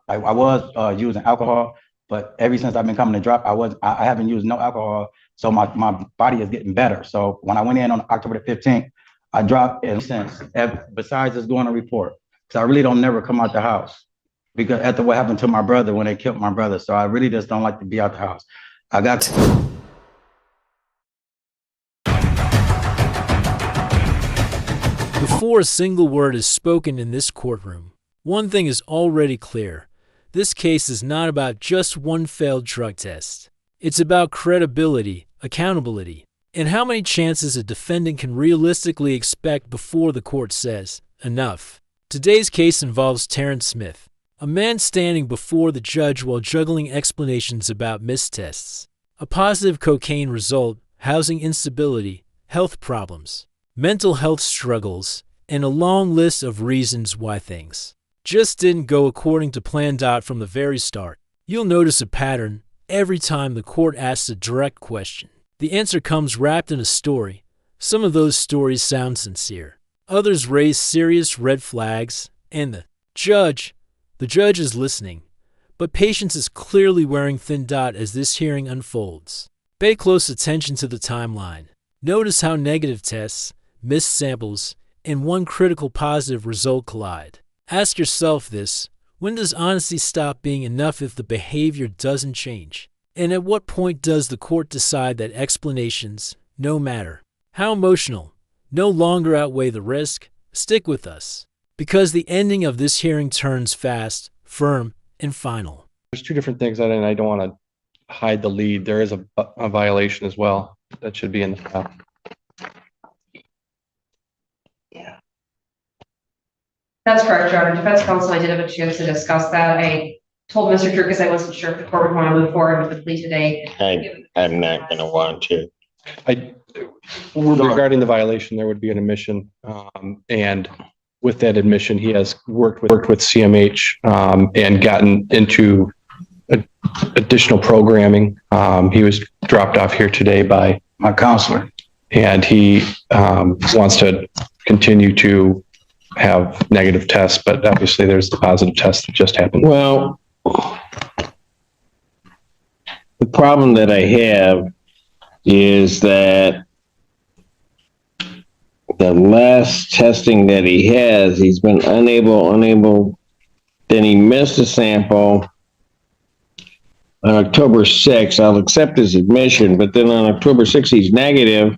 I was using alcohol, but ever since I've been coming to drop, I haven't used no alcohol. So my body is getting better. So when I went in on October the 15th, I dropped in since, besides just going to report, because I really don't never come out the house because after what happened to my brother when they killed my brother. So I really just don't like to be out the house. I got. Before a single word is spoken in this courtroom, one thing is already clear. This case is not about just one failed drug test. It's about credibility, accountability, and how many chances a defendant can realistically expect before the court says, enough. Today's case involves Terrence Smith, a man standing before the judge while juggling explanations about missed tests, a positive cocaine result, housing instability, health problems, mental health struggles, and a long list of reasons why things just didn't go according to plan. From the very start, you'll notice a pattern every time the court asks a direct question. The answer comes wrapped in a story. Some of those stories sound sincere. Others raise serious red flags, and the judge is listening. But patience is clearly wearing thin as this hearing unfolds. Pay close attention to the timeline. Notice how negative tests, missed samples, and one critical positive result collide. Ask yourself this: when does honesty stop being enough if the behavior doesn't change? And at what point does the court decide that explanations, no matter how emotional, no longer outweigh the risk? Stick with us, because the ending of this hearing turns fast, firm, and final. There's two different things, and I don't want to hide the lead. There is a violation as well that should be in the file. Yeah. That's correct, Your Honor. Defense counsel, I did have a chance to discuss that. I told Mr. Kirkus I wasn't sure if the court would want to move forward with the plea today. I'm not going to want to. Regarding the violation, there would be an admission, and with that admission, he has worked with CMH and gotten into additional programming. He was dropped off here today by My counselor. and he wants to continue to have negative tests, but obviously there's the positive test that just happened. Well, the problem that I have is that the last testing that he has, he's been unable, then he missed a sample on October 6th. I'll accept his admission, but then on October 6th, he's negative,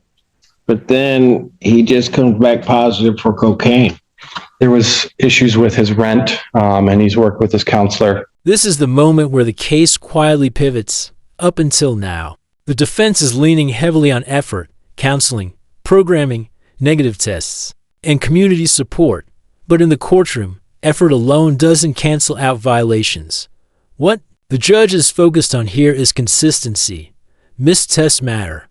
but then he just comes back positive for cocaine. There was issues with his rent, and he's worked with his counselor. This is the moment where the case quietly pivots. Up until now, the defense is leaning heavily on effort, counseling, programming, negative tests, and community support. But in the courtroom, effort alone doesn't cancel out violations. What the judge is focused on here is consistency. Missed tests matter.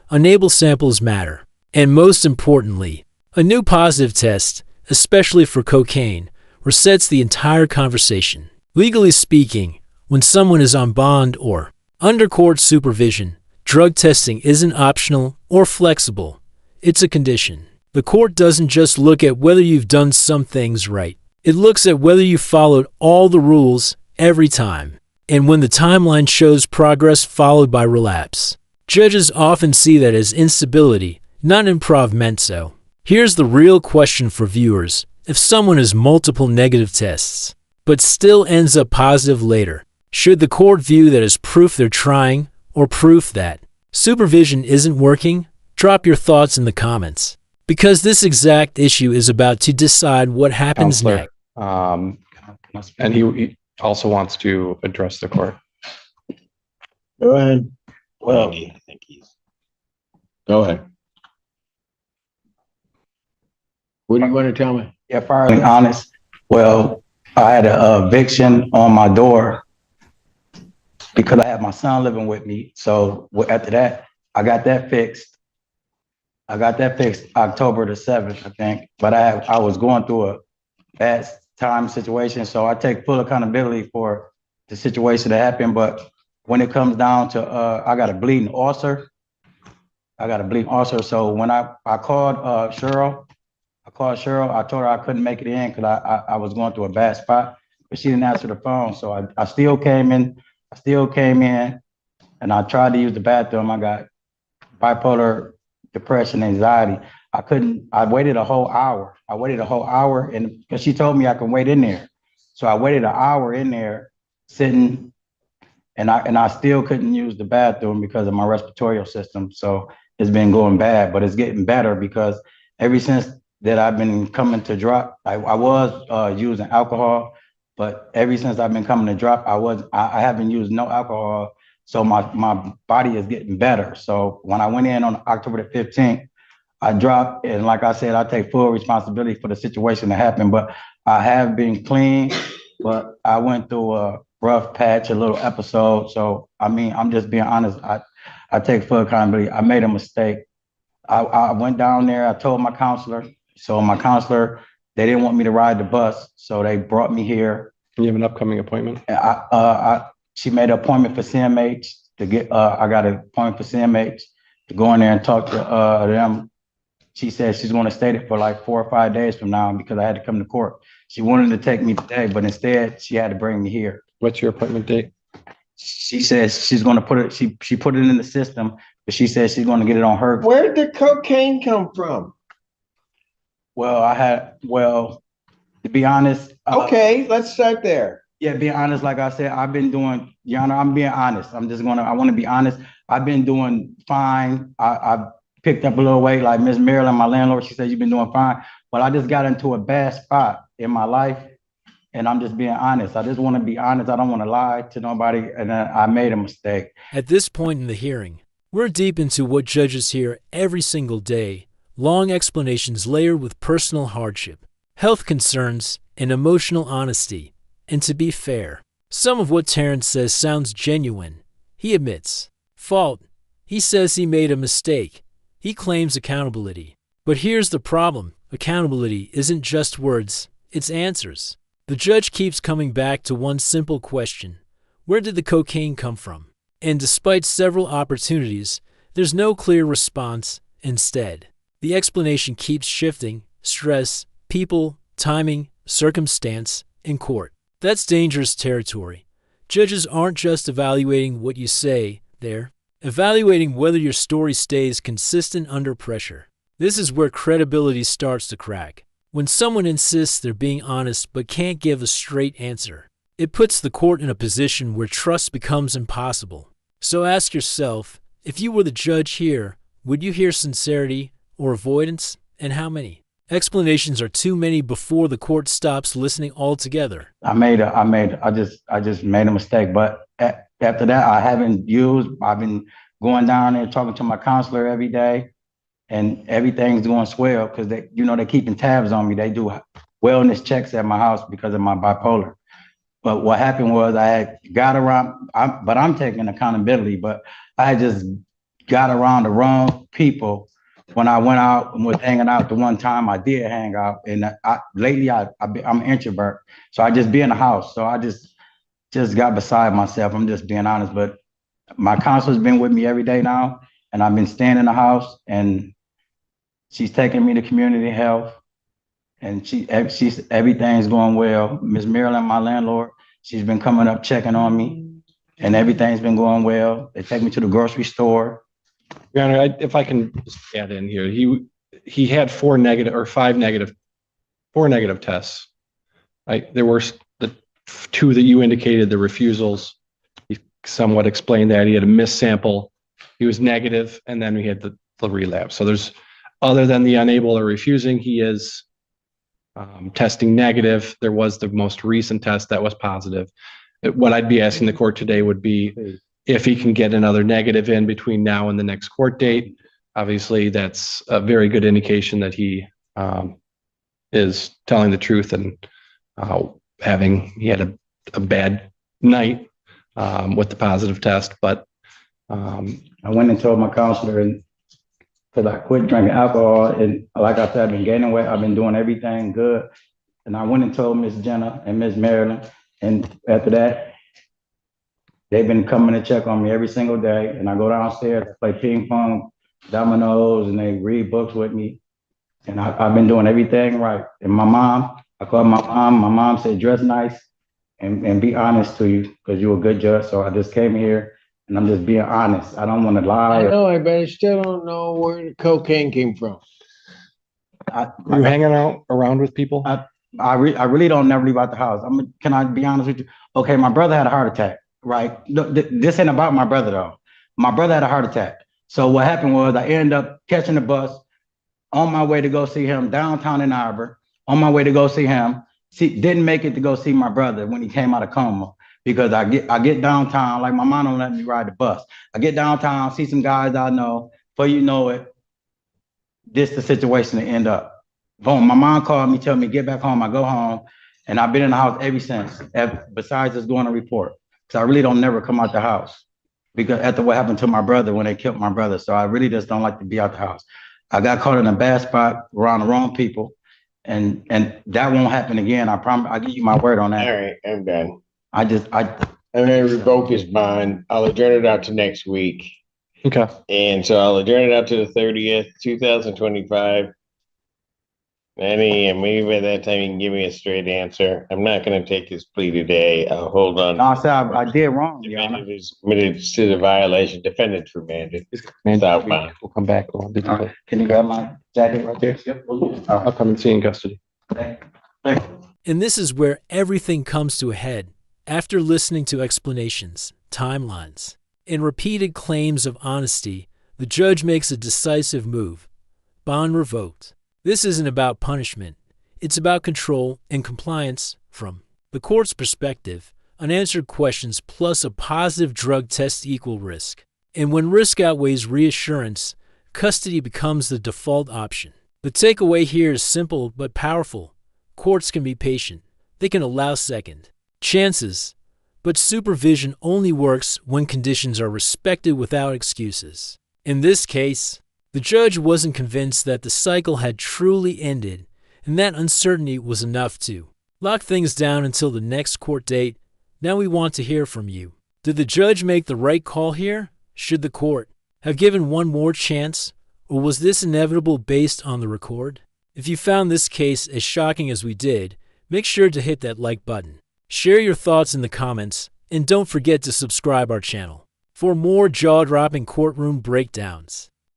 Unable samples matter. And most importantly, a new positive test, especially for cocaine, resets the entire conversation. Legally speaking, when someone is on bond or under court supervision, drug testing isn't optional or flexible. It's a condition. The court doesn't just look at whether you've done some things right. It looks at whether you followed all the rules every time. And when the timeline shows progress followed by relapse, judges often see that as instability, not improvemento. Here's the real question for viewers. If someone has multiple negative tests, but still ends up positive later, should the court view that as proof they're trying, or proof that supervision isn't working? Drop your thoughts in the comments, because this exact issue is about to decide what happens next. And he also wants to address the court. Go ahead. Well, I think go ahead. What do you want to tell me? Yeah, fairly honest. Well, I had an eviction on my door because I had my son living with me. So after that, I got that fixed. October the 7th, I think. But I was going through a bad time situation, so I take full accountability for the situation that happened. But when it comes down to, I got a bleeding ulcer. So when I called Cheryl, I told her I couldn't make it in because I was going through a bad spot. but she didn't answer the phone. So I still came in. And I tried to use the bathroom. I got bipolar depression, anxiety. I waited a whole hour. And because she told me I can wait in there. So I waited an hour in there sitting, and I still couldn't use the bathroom because of my respiratory system. So it's been going bad, but it's getting better because ever since that I've been coming to drop, I was using alcohol, but ever since I've been coming to drop, I haven't used no alcohol. So my body is getting better. So when I went in on October the 15th, I dropped, and like I said, I take full responsibility for the situation that happened, but I have been clean, but I went through a rough patch, a little episode. So, I mean, I'm just being honest. I take full accountability. I made a mistake. I went down there. I told my counselor. So my counselor, they didn't want me to ride the bus. So they brought me here. You have an upcoming appointment? She made an appointment for CMH to get, I got an appointment for CMH to go in there and talk to them. She said she's going to stay there for like 4 or 5 days from now because I had to come to court. She wanted to take me today, but instead she had to bring me here. What's your appointment date? She says she's going to put it, she put it in the system, but she says she's going to get it on her. Where did the cocaine come from? Well, to be honest. Okay, let's start there. Yeah, being honest, like I said, I've been doing, Your Honor, I'm being honest. I want to be honest. I've been doing fine. I've picked up a little weight, like Miss Marilyn, my landlord, she said, you've been doing fine. But I just got into a bad spot in my life, and I'm just being honest. I just want to be honest. I don't want to lie to nobody, and I made a mistake. At this point in the hearing, we're deep into what judges hear every single day, long explanations layered with personal hardship, health concerns, and emotional honesty. And to be fair, some of what Terrence says sounds genuine. He admits fault. He says he made a mistake. He claims accountability. But here's the problem. Accountability isn't just words, it's answers. The judge keeps coming back to one simple question. Where did the cocaine come from? And despite several opportunities, there's no clear response. Instead, the explanation keeps shifting: stress, people, timing, circumstance, and court. That's dangerous territory. Judges aren't just evaluating what you say, they're evaluating whether your story stays consistent under pressure. This is where credibility starts to crack. When someone insists they're being honest but can't give a straight answer, it puts the court in a position where trust becomes impossible. So ask yourself, if you were the judge here, would you hear sincerity or avoidance, and how many? Explanations are too many before the court stops listening altogether. I just made a mistake. But after that, I've been going down there talking to my counselor every day, and everything's going swell because they're keeping tabs on me. They do wellness checks at my house because of my bipolar. But what happened was I had got around, but I'm taking accountability, but I just got around the wrong people. When I went out and was hanging out the one time I did hang out, and lately I'm an introvert, so I just be in the house. So I just got beside myself. I'm just being honest. But my counselor's been with me every day now, and I've been staying in the house, and she's taking me to community health, and she's everything's going well. Miss Marilyn, my landlord, she's been coming up checking on me, and everything's been going well. They take me to the grocery store. Your Honor, if I can just add in here, he had 4 negative tests. There were the 2 that you indicated, the refusals. He somewhat explained that he had a missed sample. He was negative, and then we had the relapse. So there's, other than the unable or refusing, he is testing negative. There was the most recent test that was positive. What I'd be asking the court today would be if he can get another negative in between now and the next court date. Obviously, that's a very good indication that he is telling the truth and he had a bad night with the positive test. But I went and told my counselor, and because I quit drinking alcohol, and like I said, I've been gaining weight. I've been doing everything good. And I went and told Miss Jenna and Miss Marilyn. And after that, they've been coming to check on me every single day. And I go downstairs, play ping pong, dominoes, and they read books with me. And I've been doing everything right. And my mom, I called my mom. My mom said, dress nice. and be honest to you because you're a good judge. So I just came here and I'm just being honest. I don't want to lie. I know, but I still don't know where the cocaine came from. Were you hanging out around with people? I really don't never leave out the house. Can I be honest with you? Okay, my brother had a heart attack, right? This ain't about my brother though. My brother had a heart attack. So what happened was I ended up catching the bus on my way to go see him downtown in Arbor, on my way to go see him. Didn't make it to go see my brother when he came out of coma because I get downtown, like my mom don't let me ride the bus. I get downtown, see some guys I know, before you know it, this the situation to end up. Boom, my mom called me, tell me, get back home. I go home, and I've been in the house ever since, besides just going to report. Because I really don't never come out the house because after what happened to my brother when they killed my brother. So I really just don't like to be out the house. I got caught in a bad spot around the wrong people, and that won't happen again. I promise. I give you my word on that. All right, I'm done. I'm gonna revoke his bond. I'll adjourn it out to next week. Okay. And so I'll adjourn it out to the 30th, 2025. Maybe by that time you can give me a straight answer. I'm not going to take his plea today. I'll hold on. No, I said I did wrong. Defendant is committed to the violation. Defendant's remanded. Southbound. We'll come back. Can you grab my jacket right there? Yep. I'll come and see you in custody. Thank you. And this is where everything comes to a head after listening to explanations, timelines, and repeated claims of honesty. The judge makes a decisive move. Bond revoked. This isn't about punishment. It's about control and compliance from the court's perspective. Unanswered questions plus a positive drug test equal risk. And when risk outweighs reassurance, custody becomes the default option. The takeaway here is simple but powerful. Courts can be patient. They can allow second chances. But supervision only works when conditions are respected without excuses. In this case, the judge wasn't convinced that the cycle had truly ended, and that uncertainty was enough to lock things down until the next court date. Now we want to hear from you. Did the judge make the right call here? Should the court have given one more chance, or was this inevitable based on the record? If you found this case as shocking as we did, make sure to hit that like button. Share your thoughts in the comments, and don't forget to subscribe our channel for more jaw-dropping courtroom breakdowns.